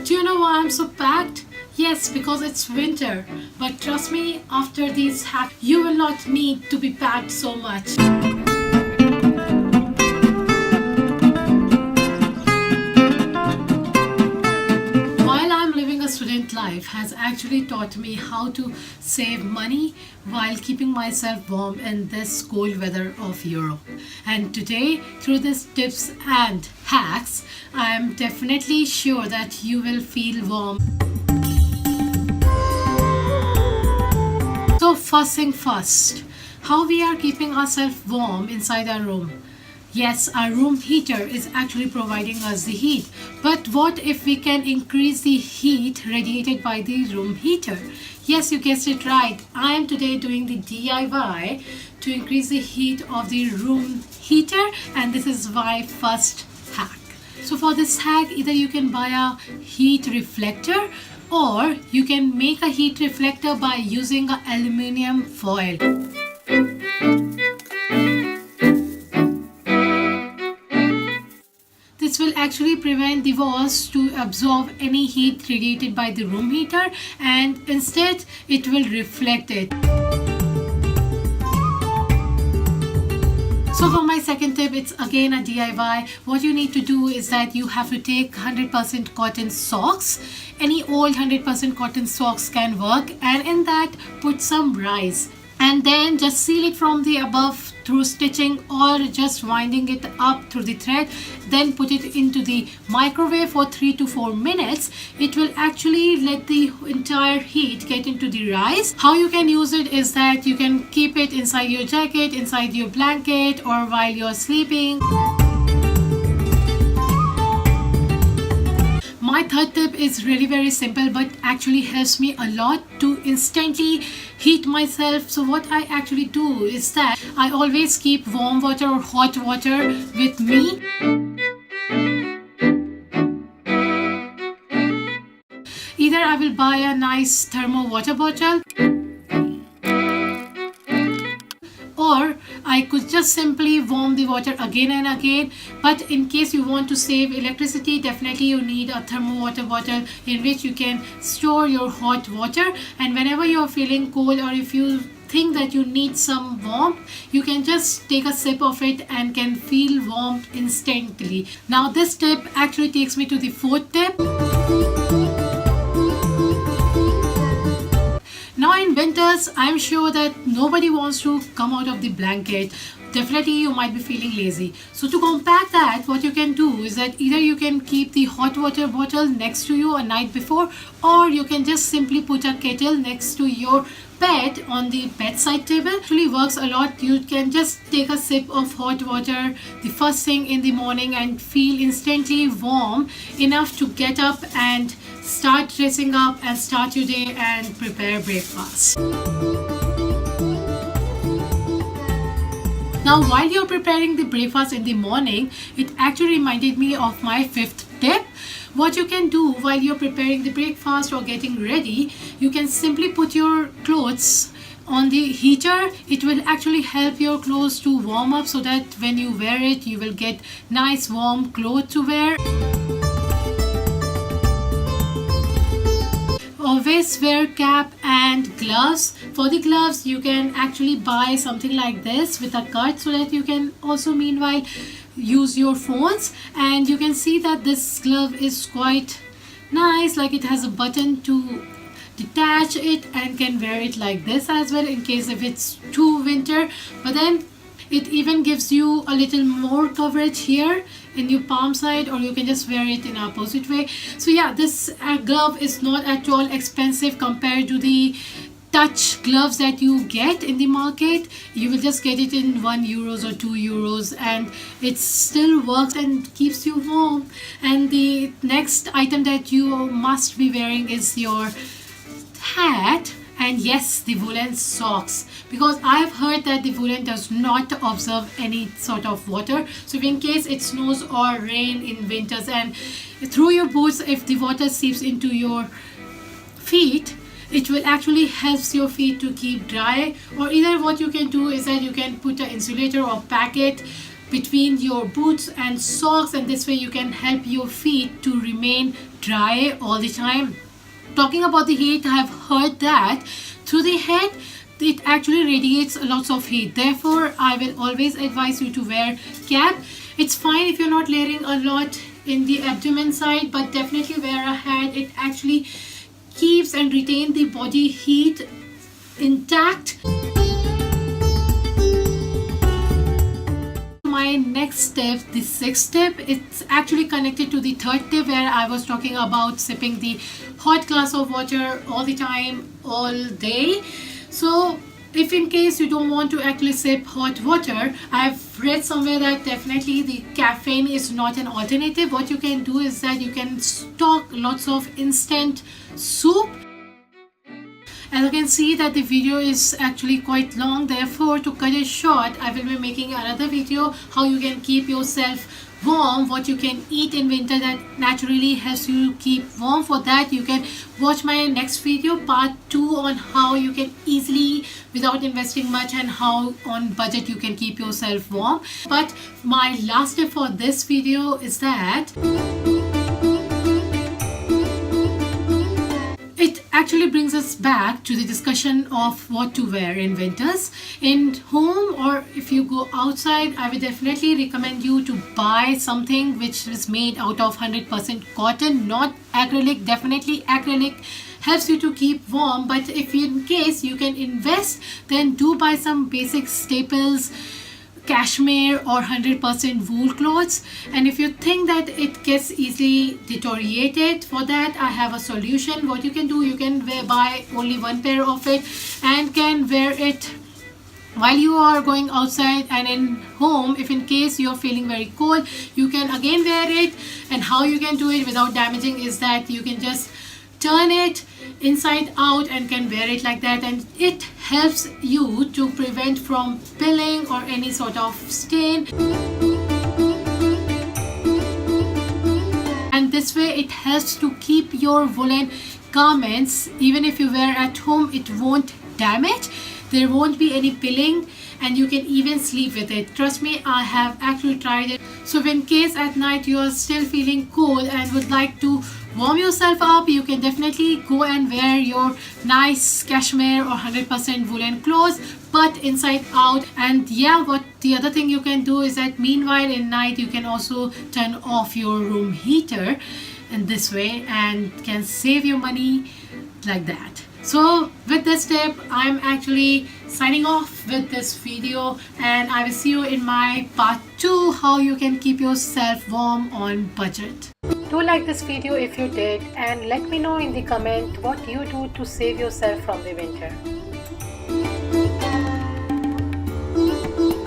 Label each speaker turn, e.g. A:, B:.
A: Do you know why I'm so packed? Yes, because it's winter. But trust me, after these hacks, you will not need to be packed so much. While I'm living a student life has actually taught me how to save money while keeping myself warm in this cold weather of Europe. And today, through these tips and hacks, I am definitely sure that you will feel warm. So first thing first, how we are keeping ourselves warm inside our room. Yes, our room heater is actually providing us the heat. But what if we can increase the heat radiated by the room heater? Yes, you guessed it right. I am today doing the DIY to increase the heat of the room heater, and this is my first hack. So for this hack, either you can buy a heat reflector or you can make a heat reflector by using an aluminum foil. This will actually prevent the walls to absorb any heat radiated by the room heater, and instead it will reflect it. So for my second tip, it's again a DIY. What you need to do is that you have to take 100% cotton socks. Any old 100% cotton socks can work, and in that put some rice. And then just seal it from the above through stitching or just winding it up through the thread. Then put it into the microwave for 3 to 4 minutes. It will actually let the entire heat get into the rice. How you can use it is that you can keep it inside your jacket, inside your blanket, or while you're sleeping. My third tip is really very simple but actually helps me a lot to instantly heat myself. So what I actually do is that I always keep warm water or hot water with me. Either I will buy a nice thermo water bottle, or I could just simply warm the water again and again. But in case you want to save electricity, definitely you need a thermo water bottle in which you can store your hot water, and whenever you are feeling cold or if you think that you need some warmth, you can just take a sip of it and can feel warmth instantly. Now this tip actually takes me to the fourth tip. Now in winters, I'm sure that nobody wants to come out of the blanket. Definitely you might be feeling lazy. So to combat that, what you can do is that either you can keep the hot water bottle next to you a night before, or you can just simply put a kettle next to your bed on the bedside table. It really works a lot. You can just take a sip of hot water the first thing in the morning and feel instantly warm enough to get up and start dressing up and start your day and prepare breakfast. Now while you're preparing the breakfast in the morning, it actually reminded me of my fifth tip. What you can do while you're preparing the breakfast or getting ready, you can simply put your clothes on the heater. It will actually help your clothes to warm up so that when you wear it, you will get nice warm clothes to wear. Always wear cap and gloves. For the gloves, you can actually buy something like this with a cut so that you can also meanwhile use your phones. And you can see that this glove is quite nice, like it has a button to detach it and can wear it like this as well in case if it's too winter. But then it even gives you a little more coverage here in your palm side, or you can just wear it in opposite way. So yeah, this glove is not at all expensive compared to the touch gloves that you get in the market. You will just get it in €1 or €2 and it still works and keeps you warm. And the next item that you must be wearing is your hat. And yes, the woolen socks, because I've heard that the woolen does not absorb any sort of water. So in case it snows or rain in winters and through your boots, if the water seeps into your feet, it will actually helps your feet to keep dry. Or either what you can do is that you can put an insulator or packet between your boots and socks, and this way you can help your feet to remain dry all the time. Talking about the heat, I have heard that through the head it actually radiates lots of heat. Therefore, I will always advise you to wear cap. It's fine if you're not layering a lot in the abdomen side, but definitely wear a hat. It actually keeps and retain the body heat intact. My next step, the sixth step, it's actually connected to the third tip where I was talking about sipping the hot glass of water all the time, all day. So if in case you don't want to actually sip hot water, I've read somewhere that definitely the caffeine is not an alternative. What you can do is that you can stock lots of instant soup. As you can see that the video is actually quite long, therefore to cut it short, I will be making another video how you can keep yourself warm, what you can eat in winter that naturally helps you keep warm. For that you can watch my next video, part 2, on how you can easily, without investing much, and how on budget you can keep yourself warm. But my last tip for this video is that actually brings us back to the discussion of what to wear in winters. In home or if you go outside, I would definitely recommend you to buy something which is made out of 100% cotton, not acrylic. Definitely acrylic helps you to keep warm, but if in case you can invest, then do buy some basic staples, cashmere or 100% wool clothes. And if you think that it gets easily deteriorated, for that I have a solution. What you can do, you can buy only one pair of it and can wear it while you are going outside, and in home if in case you're feeling very cold, you can again wear it. And how you can do it without damaging is that you can just turn it inside out and can wear it like that, and it helps you to prevent from pilling or any sort of stain. And this way it helps to keep your woolen garments, even if you wear at home, it won't damage. There won't be any pilling and you can even sleep with it. Trust me, I have actually tried it. So in case at night you are still feeling cold and would like to warm yourself up, you can definitely go and wear your nice cashmere or 100% woolen clothes, but inside out. And yeah, what the other thing you can do is that meanwhile in night you can also turn off your room heater in this way and can save your money like that. So with this tip, I'm actually signing off with this video, and I will see you in my part 2, how you can keep yourself warm on budget. Do like this video if you did, and let me know in the comment what you do to save yourself from the winter.